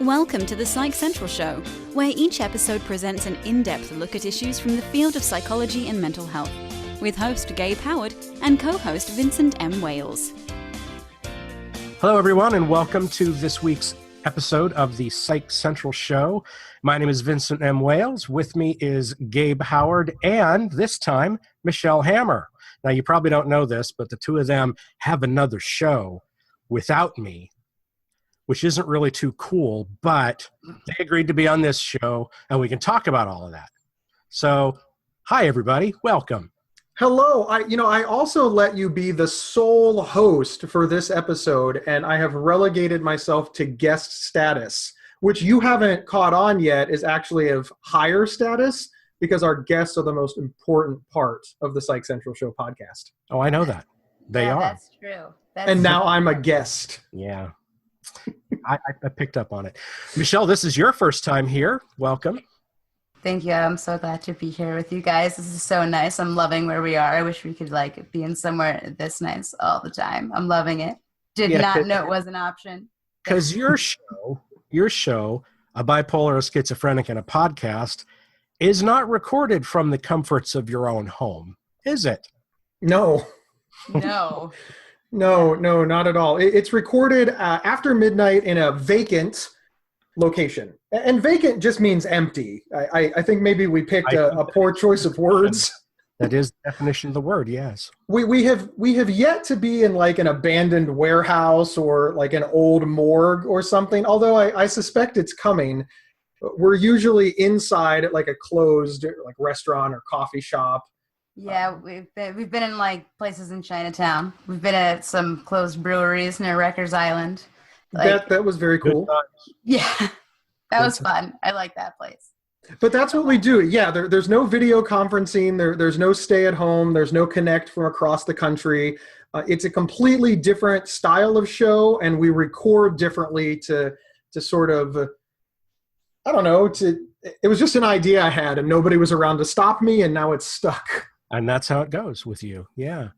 Welcome to the Psych Central Show, where each episode presents an in-depth look at issues from the field of psychology and mental health, with host Gabe Howard and co-host Vincent M. Wales. Hello, everyone, and welcome to this week's episode of the Psych Central Show. My name is Vincent M. Wales. With me is Gabe Howard and, this time, Michelle Hammer. Now, you probably don't know this, but the two of them have another show without me, which isn't really too cool, but they agreed to be on this show, and we can talk about all of that. So, hi, everybody. Welcome. Hello. I also let you be the sole host for this episode, and I have relegated myself to guest status, which you haven't caught on yet is actually of higher status because our guests are the most important part of the Psych Central Show podcast. Oh, I know that. They are. That's true. Now I'm a guest. Yeah. I picked up on it. Michelle, this is your first time here. Welcome. Thank you. I'm so glad to be here with you guys. This is so nice. I'm loving where we are. I wish we could be in somewhere this nice all the time. I'm loving it. Did not know it was an option. Because your show, A Bipolar, a Schizophrenic, and a Podcast, is not recorded from the comforts of your own home, is it? No. No. No, not at all. It's recorded after midnight in a vacant location. And vacant just means empty. I think maybe we picked a poor choice of words. That is the definition of the word, yes. We have yet to be in like an abandoned warehouse or like an old morgue or something, although I suspect it's coming. We're usually inside at like a closed like restaurant or coffee shop. Yeah, we've been in like places in Chinatown. We've been at some closed breweries near Rikers Island. That was very cool. Yeah, that was fun. I like that place. But that's what we do. Yeah, there's no video conferencing. There's no stay at home. There's no connect from across the country. It's a completely different style of show, and we record differently to sort of, I don't know, it was just an idea I had, and nobody was around to stop me, and now it's stuck. And that's how it goes with you. Yeah.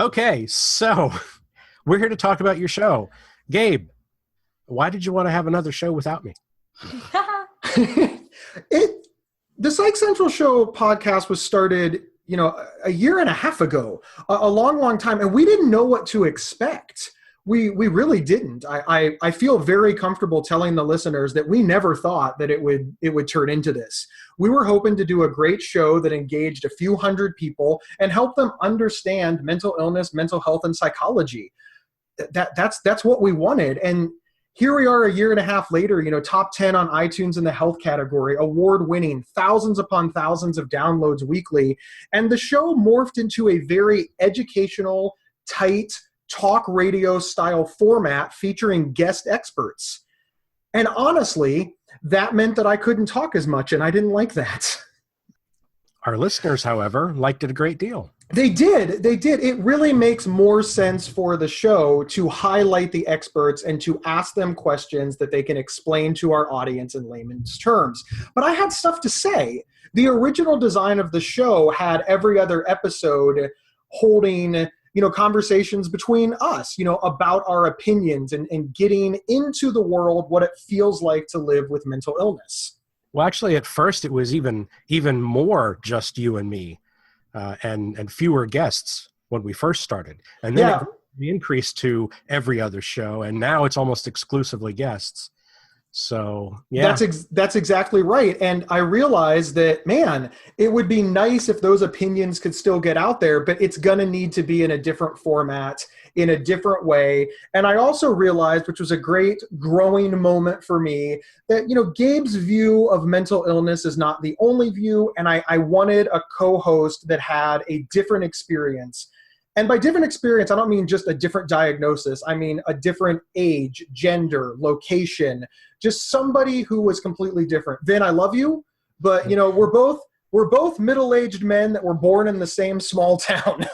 Okay, so we're here to talk about your show. Gabe, why did you want to have another show without me? The Psych Central Show podcast was started, a year and a half ago, a long time, and we didn't know what to expect. We really didn't. I feel very comfortable telling the listeners that we never thought that it would turn into this. We were hoping to do a great show that engaged a few hundred people and help them understand mental illness, mental health, and psychology. That's what we wanted. And here we are a year and a half later, top 10 on iTunes in the health category, award-winning, thousands upon thousands of downloads weekly. And the show morphed into a very educational, tight, talk radio style format featuring guest experts. And honestly, that meant that I couldn't talk as much, and I didn't like that. Our listeners, however, liked it a great deal. They did. It really makes more sense for the show to highlight the experts and to ask them questions that they can explain to our audience in layman's terms. But I had stuff to say. The original design of the show had every other episode holding conversations between us, about our opinions and getting into the world, what it feels like to live with mental illness. Well, actually, at first, it was even more just you and me and fewer guests when we first started. And then it increased to every other show, and now it's almost exclusively guests. So, yeah. That's exactly right. And I realized that, man, it would be nice if those opinions could still get out there, but it's going to need to be in a different format, in a different way. And I also realized, which was a great growing moment for me, that, Gabe's view of mental illness is not the only view. And I wanted a co-host that had a different experience. And by different experience, I don't mean just a different diagnosis. I mean a different age, gender, location, just somebody who was completely different. Vin, I love you, but we're both middle-aged men that were born in the same small town.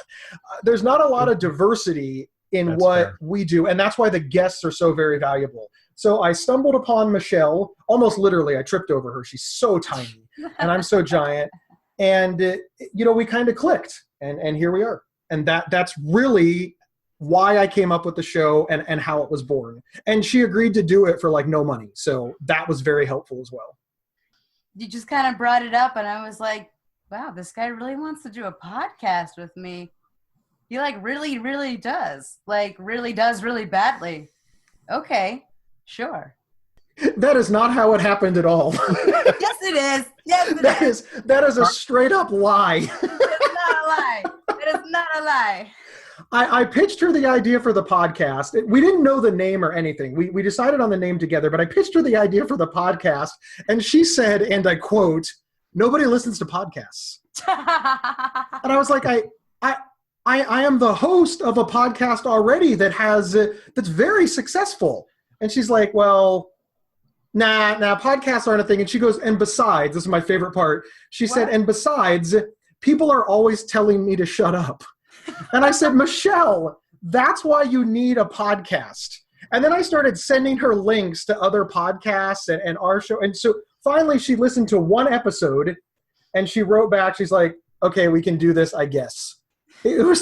There's not a lot of diversity in what we do, and that's why the guests are so very valuable. So I stumbled upon Michelle, almost literally. I tripped over her. She's so tiny, and I'm so giant. And we kind of clicked, and here we are. And that's really why I came up with the show and how it was born. And she agreed to do it for like no money. So that was very helpful as well. You just kind of brought it up and I was like, wow, this guy really wants to do a podcast with me. He like really, really does. Like really does really badly. Okay, sure. That is not how it happened at all. Yes, it is. Yes, it is. That is a straight up lie. It's not a lie. It is not a lie. I pitched her the idea for the podcast. We didn't know the name or anything. We decided on the name together, but I pitched her the idea for the podcast, and she said, and I quote, "Nobody listens to podcasts." And I was like, I am the host of a podcast already that's very successful. And she's like, well, nah, podcasts aren't a thing. And she goes, and besides, this is my favorite part. She said, and besides, people are always telling me to shut up. And I said, Michelle, that's why you need a podcast. And then I started sending her links to other podcasts and our show. And so finally she listened to one episode and she wrote back, she's like, okay, we can do this, I guess. It was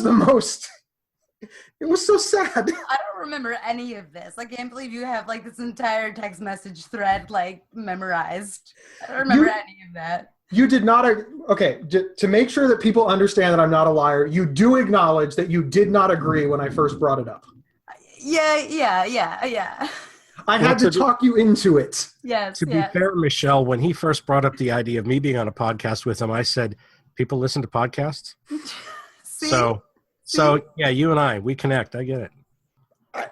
so sad. I don't remember any of this. I can't believe you have like this entire text message thread like memorized. I don't remember any of that. You did not, okay, to make sure that people understand that I'm not a liar, you do acknowledge that you did not agree when I first brought it up. Yeah. I had to talk you into it. Yes. To be fair, Michelle, when he first brought up the idea of me being on a podcast with him, I said, people listen to podcasts? So yeah, you and I, we connect. I get it.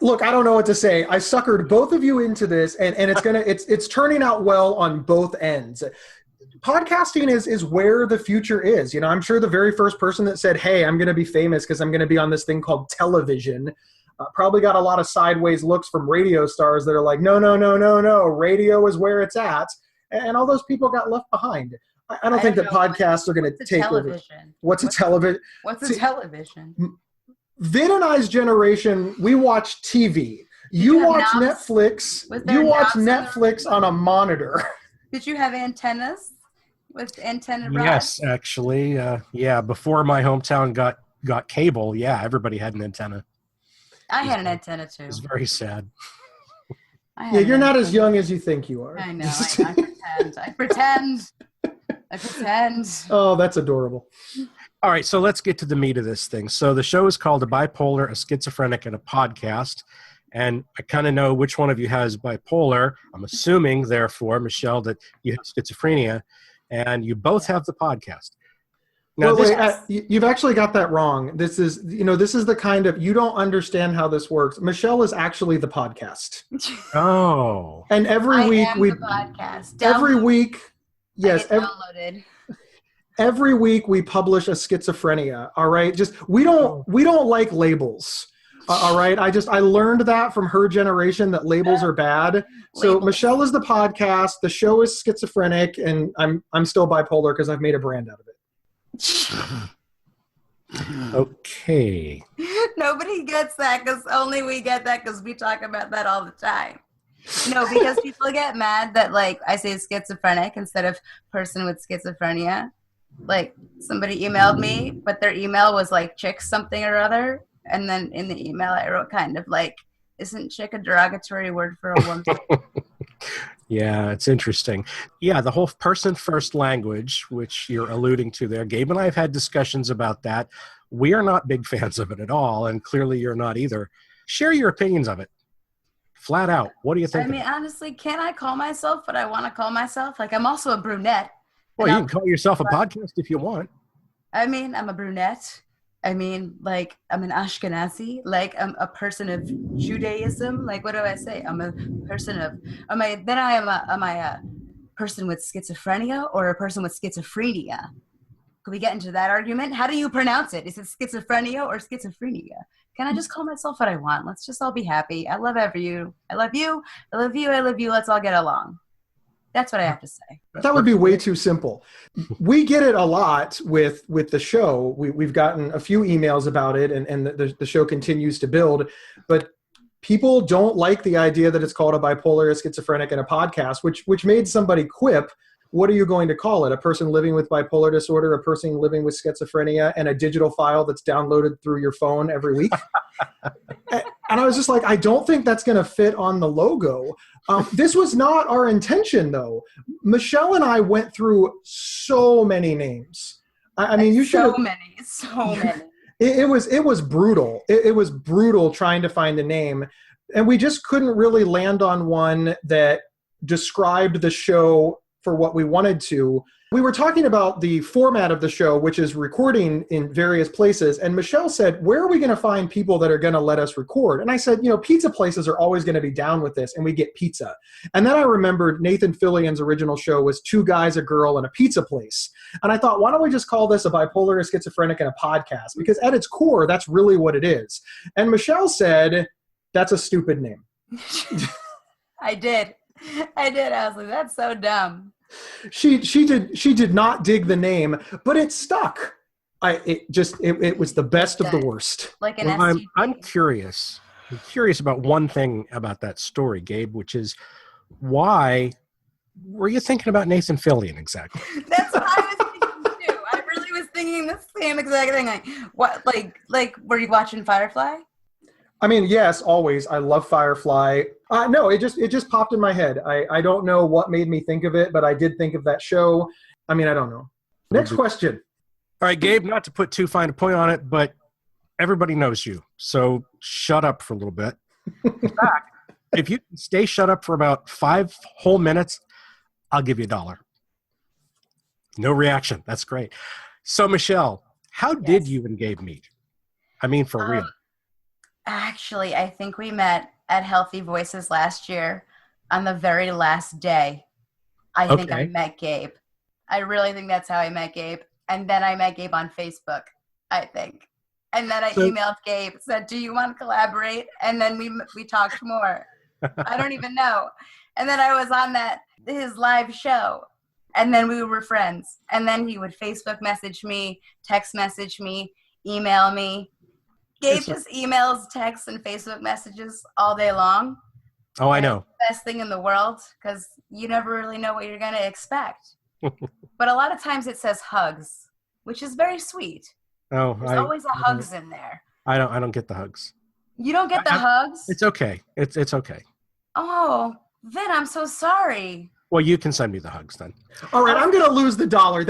Look, I don't know what to say. I suckered both of you into this, and it's turning out well on both ends. Podcasting is where the future is. You know, I'm sure the very first person that said, hey, I'm going to be famous because I'm going to be on this thing called television, probably got a lot of sideways looks from radio stars that are like, no, radio is where it's at. And all those people got left behind. I don't think that podcasts are going to take over. What's a television? What's a television? Vin and I's generation, we watch TV. You watch Netflix. You watch Netflix on a monitor. Did you have antennas with antenna rods? Yes, actually. Before my hometown got cable, everybody had an antenna. I had an antenna too. It was very sad. You're not as young as you think you are. I know. I pretend. Oh, that's adorable. All right, so let's get to the meat of this thing. So the show is called A Bipolar, A Schizophrenic, and a Podcast. And I kind of know which one of you has bipolar. I'm assuming, therefore, Michelle, that you have schizophrenia, and you both have the podcast. Now, you've actually got that wrong. This is the kind of, you don't understand how this works. Michelle is actually the podcast. Oh. And every week the podcast. Every week, yes. Downloaded. Every week we publish a schizophrenia. All right. We don't like labels. All right. I learned that from her generation that labels are bad. So Michelle is the podcast. The show is Schizophrenic, and I'm still bipolar because I've made a brand out of it. Okay. Nobody gets that because only we get that because we talk about that all the time. No, because people get mad that like I say schizophrenic instead of person with schizophrenia. Like somebody emailed me, but their email was like chick something or other. And then in the email I wrote kind of like, isn't chick a derogatory word for a woman? Yeah, it's interesting. Yeah, the whole person-first language, which you're alluding to there, Gabe and I have had discussions about that. We are not big fans of it at all, and clearly you're not either. Share your opinions of it. Flat out. What do you think? I mean, honestly, can I call myself what I want to call myself? Like, I'm also a brunette. Well, you can call yourself a podcast if you want. I mean, I'm a brunette. I mean, like, I'm an Ashkenazi. Like, I'm a person of Judaism. Like, what do I say? I'm a person of, am I a person with schizophrenia or a person with schizophrenia? Could we get into that argument? How do you pronounce it? Is it schizophrenia or schizophrenia? Can I just call myself what I want? Let's just all be happy. I love you. I love you. I love you. I love you. Let's all get along. That's what I have to say. That would be way too simple. We get it a lot with the show. We've gotten a few emails about it, and the show continues to build. But people don't like the idea that it's called A Bipolar, A Schizophrenic, and a Podcast, which made somebody quip what are you going to call it? A person living with bipolar disorder, a person living with schizophrenia, and a digital file that's downloaded through your phone every week? And I was just like, I don't think that's going to fit on the logo. This was not our intention, though. Michelle and I went through so many names. I mean, you should so many. It was brutal. It was brutal trying to find a name, and we just couldn't really land on one that described the show for what we wanted to. We were talking about the format of the show, which is recording in various places. And Michelle said, where are we going to find people that are going to let us record? And I said, pizza places are always going to be down with this, and we get pizza. And then I remembered Nathan Fillion's original show was 2 guys, a girl, and a pizza place. And I thought, why don't we just call this A Bipolar, a Schizophrenic, and a Podcast? Because at its core, that's really what it is. And Michelle said, that's a stupid name. I did. I was like, that's so dumb. She did not dig the name, but it stuck. It was the best of the worst. Like an well, I'm curious. I'm curious about one thing about that story, Gabe, which is why were you thinking about Nathan Fillion exactly? That's what I was thinking too. I really was thinking the same exact thing. Like what? Like were you watching Firefly? I mean, yes, always. I love Firefly. No, it just popped in my head. I don't know what made me think of it, but I did think of that show. I mean, I don't know. Next question. All right, Gabe, not to put too fine a point on it, but everybody knows you. So shut up for a little bit. In fact, if you stay shut up for about 5 whole minutes, I'll give you $1. No reaction. That's great. So, Michelle, how did you and Gabe meet? I mean, for real. Actually, I think we met at Healthy Voices last year on the very last day. I think I met Gabe. I really think that's how I met Gabe. And then I met Gabe on Facebook, I think. And then I emailed Gabe, said, do you want to collaborate? And then we talked more. I don't even know. And then I was on his live show. And then we were friends. And then he would Facebook message me, text message me, email me. Gabe just emails, texts, and Facebook messages all day long. Oh, I know. Best thing in the world, because you never really know what you're going to expect. But a lot of times it says hugs, which is very sweet. Oh, There's always a hugs in there. I don't get the hugs. You don't get the hugs? It's okay. It's okay. Oh, Vin, I'm so sorry. Well, you can send me the hugs then. All right, I'm going to lose the $1.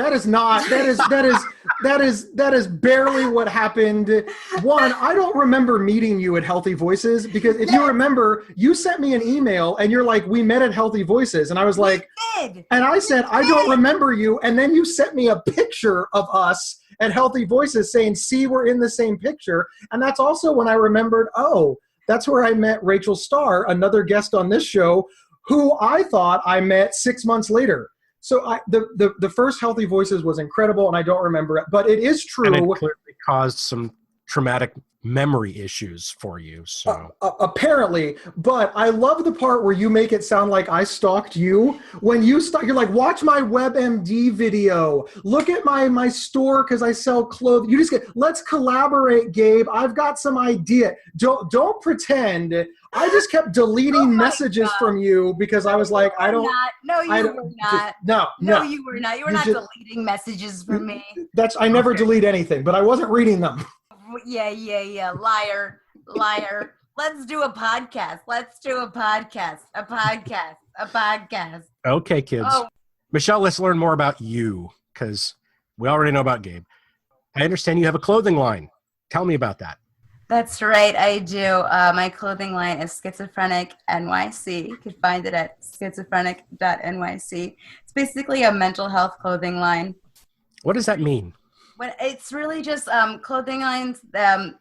That is barely what happened. One, I don't remember meeting you at Healthy Voices, because if you remember, you sent me an email and you're like, we met at Healthy Voices. And I was like, and I said, I don't remember you. And then you sent me a picture of us at Healthy Voices saying, see, we're in the same picture. And that's also when I remembered, oh, that's where I met Rachel Starr, another guest on this show, who I thought I met 6 months later. So the first Healthy Voices was incredible, and I don't remember it. But it is true. And it clearly caused some traumatic memory issues for you. So apparently, but I love the part where you make it sound like I stalked you. When you're like, watch my WebMD video. Look at my store because I sell clothes. You just let's collaborate, Gabe. I've got some idea. Don't pretend. I just kept deleting messages from you because I was like, I don't. No, you were not. No, you were not. You were not deleting messages from me. I never delete anything, but I wasn't reading them. Yeah. Liar. Let's do a podcast. A podcast. Okay, kids. Oh. Michelle, let's learn more about you, because we already know about Gabe. I understand you have a clothing line. Tell me about that. That's right, I do. My clothing line is Schizophrenic NYC. You can find it at schizophrenic.nyc. It's basically a mental health clothing line. What does that mean? It's really just clothing lines,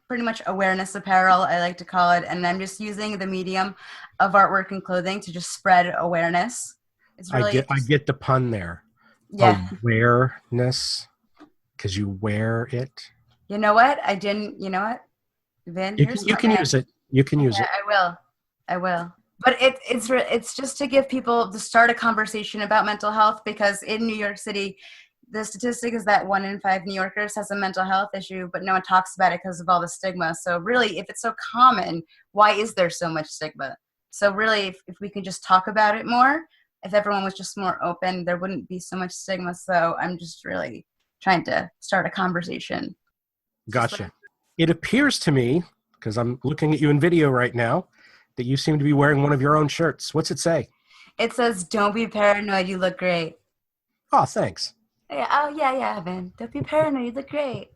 pretty much awareness apparel, I like to call it. And I'm just using the medium of artwork and clothing to just spread awareness. It's really I get the pun there. Yeah. Awareness, because you wear it. You know what? You know what? Vin, you can use it. You can use it. I will. But it's just to give people to start a conversation about mental health, because in New York City, the statistic is that 1 in 5 New Yorkers has a mental health issue, but no one talks about it because of all the stigma. So really, if it's so common, why is there so much stigma? So really, if we can just talk about it more if everyone was just more open, there wouldn't be so much stigma. So I'm just really trying to start a conversation. Gotcha. It appears to me, because I'm looking at you in video right now, that you seem to be wearing one of your own shirts. What's it say? It says, "Don't be paranoid, you look great." Oh, thanks. Yeah, oh, yeah, man. Don't be paranoid, you look great.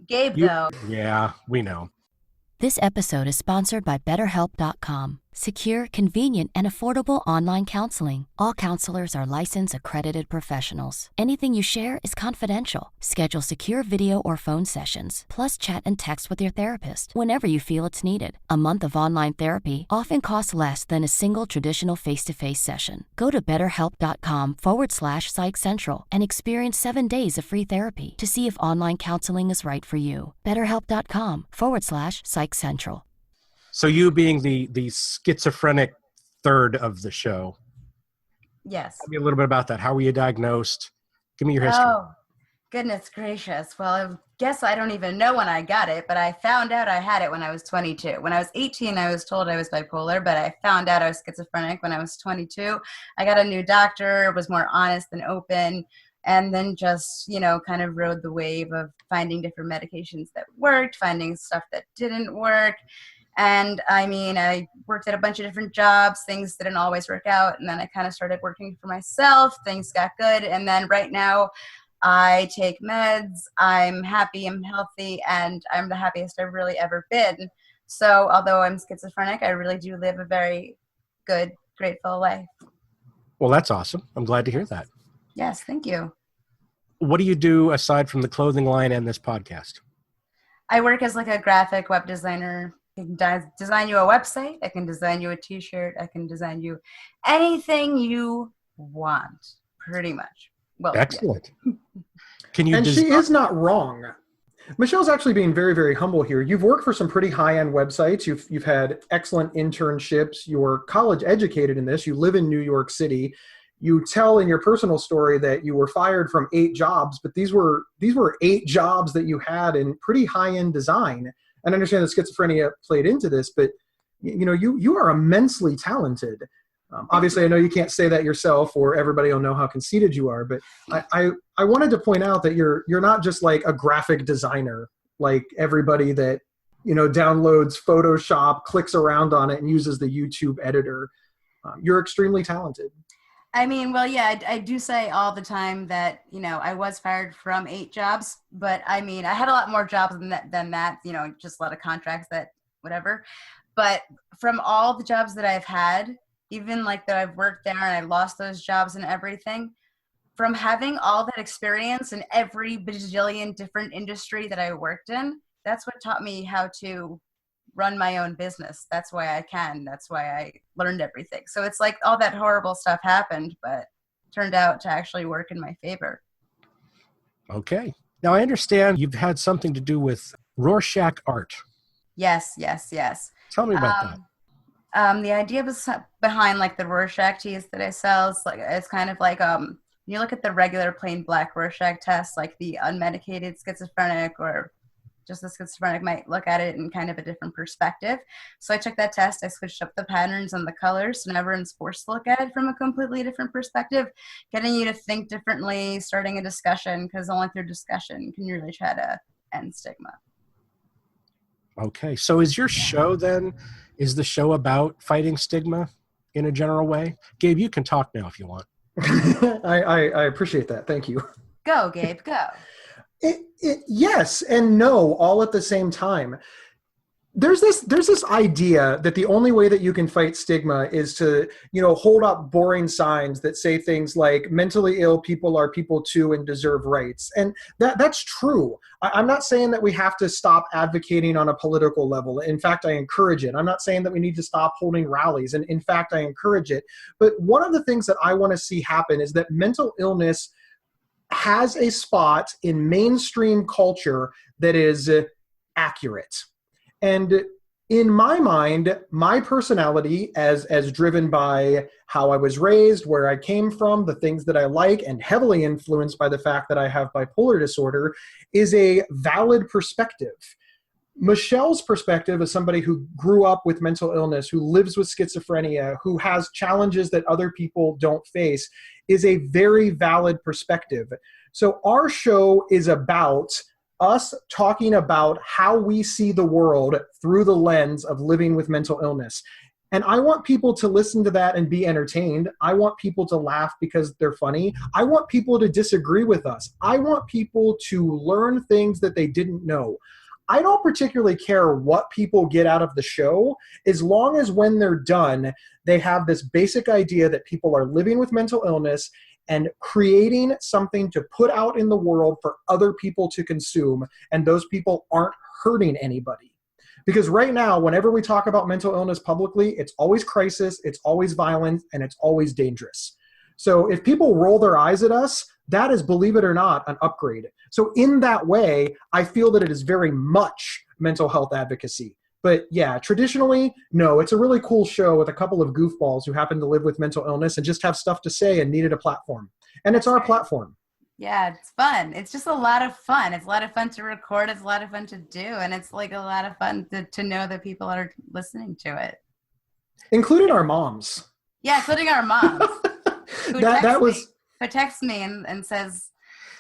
Gabe, though. Yeah, we know. This episode is sponsored by BetterHelp.com. Secure, convenient, and affordable online counseling. All counselors are licensed, accredited professionals. Anything you share is confidential. Schedule secure video or phone sessions, plus chat and text with your therapist whenever you feel it's needed. A month of online therapy often costs less than a single traditional face-to-face session. Go to BetterHelp.com/Psych Central and experience 7 days of free therapy to see if online counseling is right for you. BetterHelp.com/Psych Central. So you being the schizophrenic third of the show. Yes. Tell me a little bit about that. How were you diagnosed? Give me your history. Oh, goodness gracious. Well, I guess I don't even know when I got it, but I found out I had it when I was 22. When I was 18, I was told I was bipolar, but I found out I was schizophrenic when I was 22. I got a new doctor, was more honest and open, and then just, kind of rode the wave of finding different medications that worked, finding stuff that didn't work. And I worked at a bunch of different jobs. Things didn't always work out. And then I kind of started working for myself. Things got good. And then right now I take meds. I'm happy, I'm healthy, and I'm the happiest I've really ever been. So although I'm schizophrenic, I really do live a very good, grateful life. Well, that's awesome. I'm glad to hear that. Yes, thank you. What do you do aside from the clothing line and this podcast? I work as like a graphic web designer. I can design you a website. I can design you a t-shirt. I can design you anything you want, pretty much. Well, excellent. Yeah. Can you? And she is not wrong. Michelle's actually being very, very humble here. You've worked for some pretty high-end websites. You've had excellent internships. You're college educated in this. You live in New York City. You tell in your personal story that you were fired from 8 jobs, but these were 8 jobs that you had in pretty high-end design. And I understand that schizophrenia played into this, but you are immensely talented. Obviously, I know you can't say that yourself, or everybody will know how conceited you are. But I wanted to point out that you're not just like a graphic designer, like everybody that downloads Photoshop, clicks around on it, and uses the YouTube editor. You're extremely talented. I do say all the time that, I was fired from 8 jobs, but I had a lot more jobs than that, just a lot of contracts that whatever. But from all the jobs that I've had, even like that I've worked there and I lost those jobs and everything, from having all that experience in every bajillion different industry that I worked in, that's what taught me how to run my own business. That's why I can. That's why I learned everything. So it's like all that horrible stuff happened, but turned out to actually work in my favor. Okay. Now I understand you've had something to do with Rorschach art. Yes. Tell me about that. The idea behind like the Rorschach tees that I sell is it's kind of like you look at the regular plain black Rorschach test, like the unmedicated schizophrenic or just the schizophrenic might look at it in kind of a different perspective. So I took that test, I switched up the patterns and the colors, so now everyone's forced to look at it from a completely different perspective, getting you to think differently, starting a discussion, because only through discussion can you really try to end stigma. Okay, so is your show then, is the show about fighting stigma in a general way? Gabe, you can talk now if you want. I appreciate that. Thank you. Go, Gabe, go. Yes and no, all at the same time. There's this idea that the only way that you can fight stigma is to, hold up boring signs that say things like mentally ill people are people too and deserve rights. And that's true. I'm not saying that we have to stop advocating on a political level. In fact, I encourage it. I'm not saying that we need to stop holding rallies. And in fact, I encourage it. But one of the things that I want to see happen is that mental illness has a spot in mainstream culture that is accurate. And in my mind, my personality as driven by how I was raised, where I came from, the things that I like, and heavily influenced by the fact that I have bipolar disorder, is a valid perspective. Michelle's perspective as somebody who grew up with mental illness, who lives with schizophrenia, who has challenges that other people don't face, is a very valid perspective. So our show is about us talking about how we see the world through the lens of living with mental illness. And I want people to listen to that and be entertained. I want people to laugh because they're funny. I want people to disagree with us. I want people to learn things that they didn't know. I don't particularly care what people get out of the show, as long as when they're done, they have this basic idea that people are living with mental illness and creating something to put out in the world for other people to consume, and those people aren't hurting anybody. Because right now, whenever we talk about mental illness publicly, it's always crisis, it's always violent, and it's always dangerous. So if people roll their eyes at us, that is, believe it or not, an upgrade. So in that way, I feel that it is very much mental health advocacy. But yeah, traditionally, no, it's a really cool show with a couple of goofballs who happen to live with mental illness and just have stuff to say and needed a platform. And it's our platform. Yeah, it's fun. It's just a lot of fun. It's a lot of fun to record. It's a lot of fun to do. And it's like a lot of fun to know that people are listening to it. Including our moms. Yeah, including our moms. who texts me and says,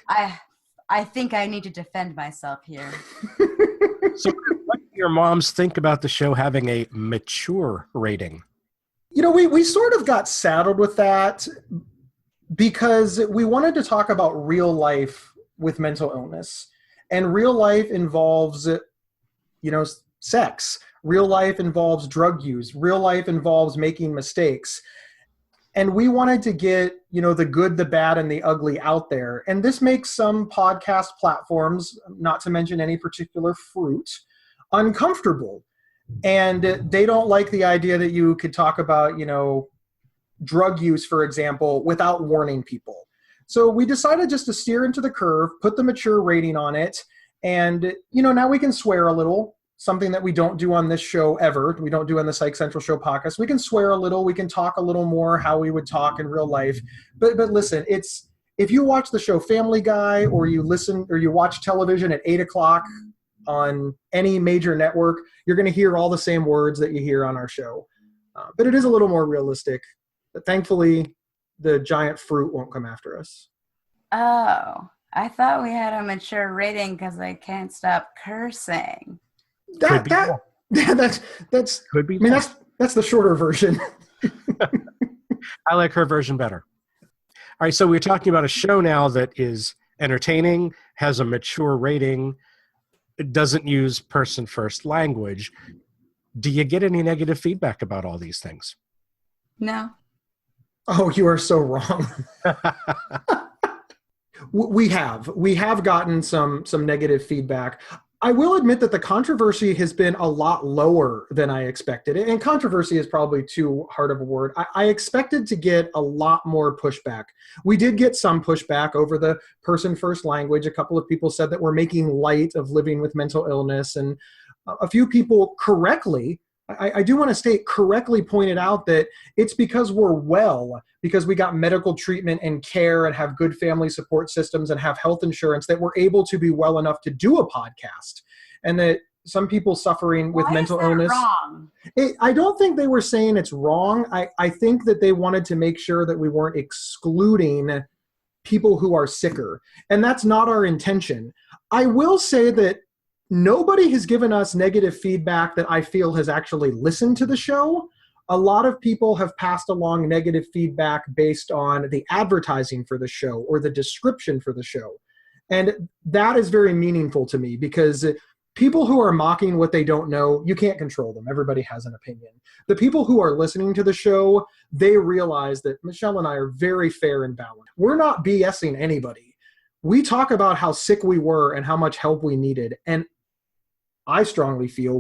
I think I need to defend myself here. So what do your moms think about the show having a mature rating? You know, we sort of got saddled with that because we wanted to talk about real life with mental illness. And real life involves, sex. Real life involves drug use. Real life involves making mistakes. And we wanted to get, the good, the bad, and the ugly out there. And this makes some podcast platforms, not to mention any particular fruit, uncomfortable. And they don't like the idea that you could talk about, drug use, for example, without warning people. So we decided just to steer into the curve, put the mature rating on it. And, now we can swear a little. Something that we don't do on this show ever. We don't do on the Psych Central Show podcast. We can swear a little. We can talk a little more how we would talk in real life. But listen, if you watch the show Family Guy, or you listen or you watch television at 8 o'clock on any major network, you're going to hear all the same words that you hear on our show. But it is a little more realistic. But thankfully, the giant fruit won't come after us. Oh, I thought we had a mature rating because I can't stop cursing. That's could be. I mean, that's the shorter version. I like her version better. All right, so we're talking about a show now that is entertaining, has a mature rating, it doesn't use person first language. Do you get any negative feedback about all these things? No. Oh, you are so wrong. We have gotten some negative feedback. I will admit that the controversy has been a lot lower than I expected. And controversy is probably too hard of a word. I expected to get a lot more pushback. We did get some pushback over the person first language. A couple of people said that we're making light of living with mental illness. And a few people correctly, I do want to state, correctly pointed out that it's because we're well, because we got medical treatment and care and have good family support systems and have health insurance, that we're able to be well enough to do a podcast. And that some people suffering with mental illness. Wrong? I don't think they were saying it's wrong. I think that they wanted to make sure that we weren't excluding people who are sicker. And that's not our intention. I will say that nobody has given us negative feedback that I feel has actually listened to the show. A lot of people have passed along negative feedback based on the advertising for the show or the description for the show. And that is very meaningful to me, because people who are mocking what they don't know, you can't control them. Everybody has an opinion. The people who are listening to the show, they realize that Michelle and I are very fair and balanced. We're not BSing anybody. We talk about how sick we were and how much help we needed. And we strongly feel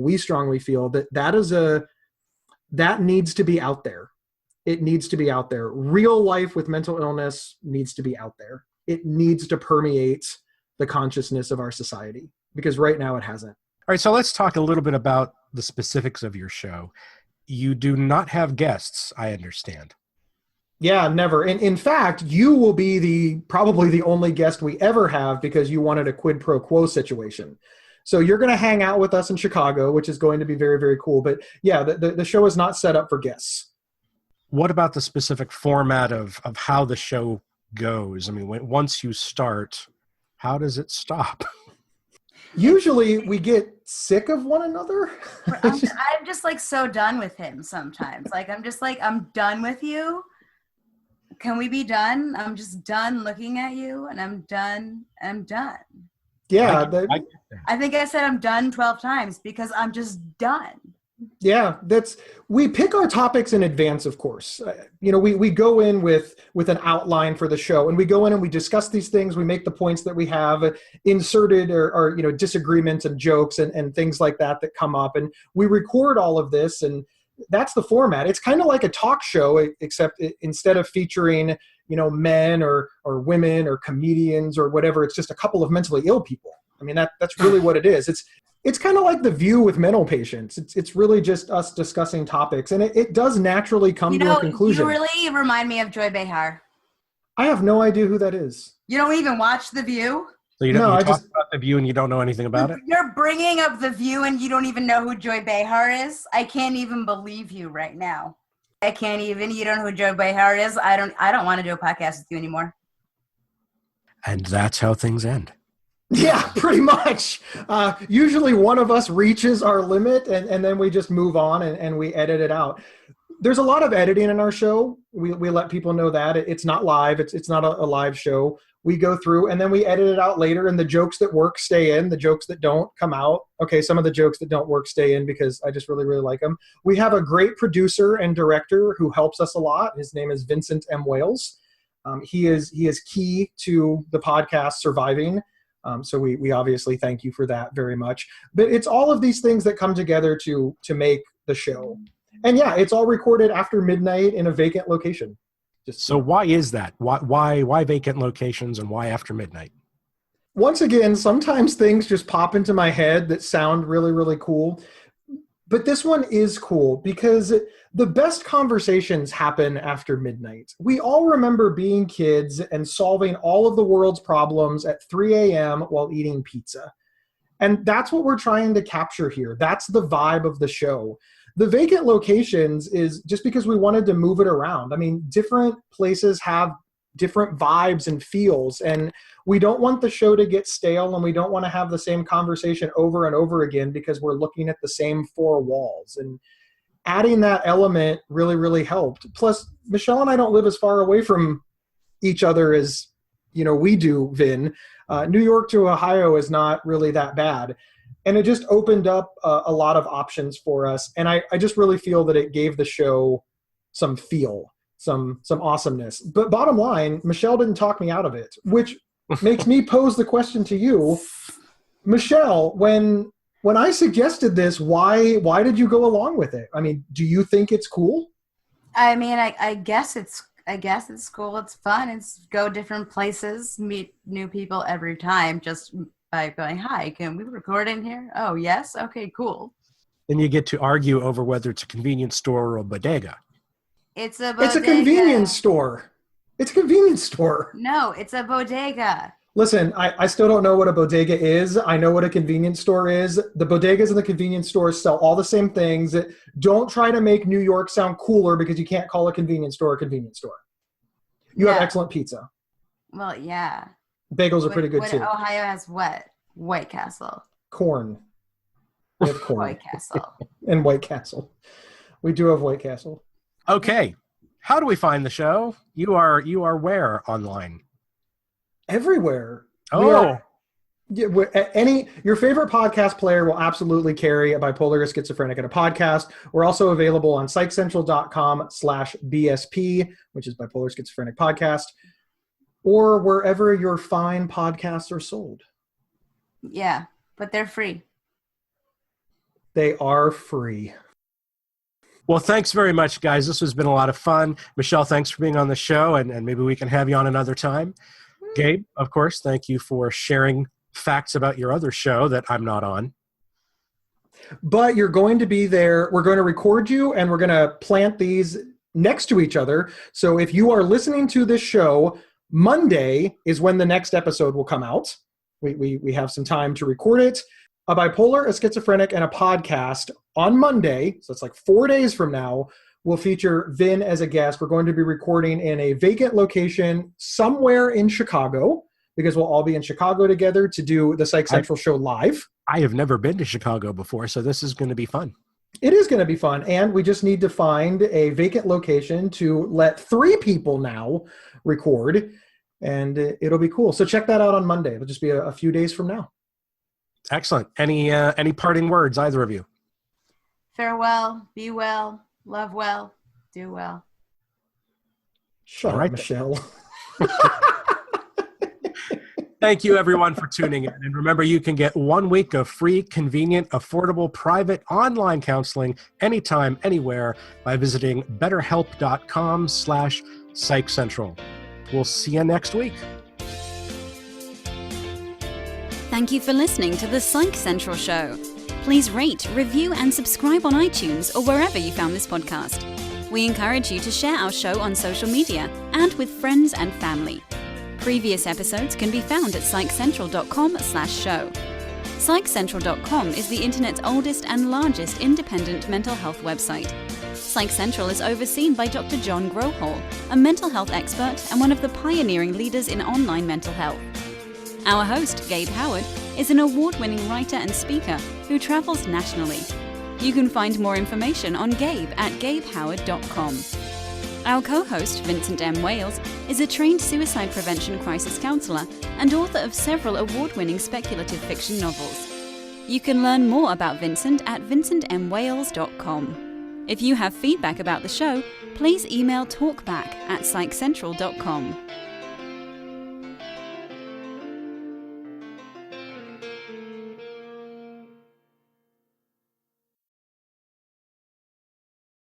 that needs to be out there. It needs to be out there. Real life with mental illness needs to be out there. It needs to permeate the consciousness of our society, because right now it hasn't. All right, so let's talk a little bit about the specifics of your show. You do not have guests, I understand. Yeah, never. In fact, you will be probably the only guest we ever have, because you wanted a quid pro quo situation. So you're going to hang out with us in Chicago, which is going to be very, very cool. But yeah, the show is not set up for guests. What about the specific format of how the show goes? I mean, once you start, how does it stop? Usually we get sick of one another. I'm just like so done with him sometimes. Like, I'm just like, I'm done with you. Can we be done? I'm just done looking at you, and I'm done. Yeah. I think I said I'm done 12 times because I'm just done. Yeah, we pick our topics in advance, of course. We go in with an outline for the show, and we go in and we discuss these things. We make the points that we have inserted or disagreements and jokes and things like that come up. And we record all of this, and that's the format. It's kind of like a talk show, except instead of featuring, men or women or comedians or whatever, it's just a couple of mentally ill people. I mean, that's really what it is. It's kind of like The View with mental patients. It's really just us discussing topics, and it does naturally come to a conclusion. You really remind me of Joy Behar. I have no idea who that is. You don't even watch The View? So you talk about The View and you don't know anything about it? You're bringing up The View and you don't even know who Joy Behar is? I can't even believe you right now. You don't know who Joy Behar is? I don't want to do a podcast with you anymore. And that's how things end. Yeah, pretty much. Usually one of us reaches our limit and then we just move on and we edit it out. There's a lot of editing in our show. We let people know that. It's not live. It's not a live show. We go through and then we edit it out later, and the jokes that work stay in. The jokes that don't come out. Okay, some of the jokes that don't work stay in because I just really, really like them. We have a great producer and director who helps us a lot. His name is Vincent M. Wales. He is key to the podcast surviving. So we obviously thank you for that very much. But it's all of these things that come together to make the show. And yeah, it's all recorded after midnight in a vacant location. So why is that? Why vacant locations and why after midnight? Once again, sometimes things just pop into my head that sound really, really cool. But this one is cool because the best conversations happen after midnight. We all remember being kids and solving all of the world's problems at 3 a.m. while eating pizza. And that's what we're trying to capture here. That's the vibe of the show. The vacant locations is just because we wanted to move it around. I mean, different places have different vibes and feels, and we don't want the show to get stale, and we don't want to have the same conversation over and over again because we're looking at the same four walls. And adding that element really, really helped. Plus, Michelle and I don't live as far away from each other as, we do, Vin. New York to Ohio is not really that bad. And it just opened up a lot of options for us. And I just really feel that it gave the show some feel, some awesomeness. But bottom line, Michelle didn't talk me out of it, which makes me pose the question to you. Michelle, when I suggested this, why did you go along with it? I mean, do you think it's cool? I mean, I guess it's cool. It's fun. It's go different places, meet new people every time, just by going, hi, can we record in here? Oh, yes? Okay, cool. Then you get to argue over whether it's a convenience store or a bodega. It's a bodega. It's a convenience store. It's a convenience store. No, it's a bodega. Listen, I still don't know what a bodega is. I know what a convenience store is. The bodegas and the convenience stores sell all the same things. Don't try to make New York sound cooler because you can't call a convenience store a convenience store. You have excellent pizza. Well, yeah. Bagels are pretty good too. Ohio has what? White Castle. Corn. We have corn. White Castle. And White Castle. We do have White Castle. Okay. How do we find the show? You are where online? Everywhere. Oh. Your favorite podcast player will absolutely carry A Bipolar or Schizophrenic in a podcast. We're also available on psychcentral.com/BSP, which is Bipolar Schizophrenic Podcast, or wherever your fine podcasts are sold. Yeah, but they're free. They are free. Well, thanks very much, guys. This has been a lot of fun. Michelle, thanks for being on the show, and maybe we can have you on another time. Gabe, of course, thank you for sharing facts about your other show that I'm not on. But you're going to be there. We're going to record you, and we're going to plant these next to each other. So if you are listening to this show, Monday is when the next episode will come out. We have some time to record it. A Bipolar, a Schizophrenic, and a Podcast on Monday, so it's like 4 days from now, will feature Vin as a guest. We're going to be recording in a vacant location somewhere in Chicago, because we'll all be in Chicago together to do the Psych Central show live. I have never been to Chicago before, so this is going to be fun. It is going to be fun, and we just need to find a vacant location to let 3 people now record, and it'll be cool. So check that out on Monday. It'll just be a few days from now. Excellent. Any parting words, either of you? Farewell, be well, love well, do well. Shut up, Michelle. Thank you, everyone, for tuning in. And remember, you can get 1 week of free, convenient, affordable, private online counseling anytime, anywhere by visiting betterhelp.com/psychcentral. We'll see you next week. Thank you for listening to the Psych Central Show. Please rate, review, and subscribe on iTunes or wherever you found this podcast. We encourage you to share our show on social media and with friends and family. Previous episodes can be found at psychcentral.com/show. Psychcentral.com is the internet's oldest and largest independent mental health website. Psych Central is overseen by Dr. John Grohol, a mental health expert and one of the pioneering leaders in online mental health. Our host, Gabe Howard, is an award-winning writer and speaker who travels nationally. You can find more information on Gabe at gabehoward.com. Our co-host, Vincent M. Wales, is a trained suicide prevention crisis counselor and author of several award-winning speculative fiction novels. You can learn more about Vincent at vincentmwales.com. If you have feedback about the show, please email talkback@psychcentral.com.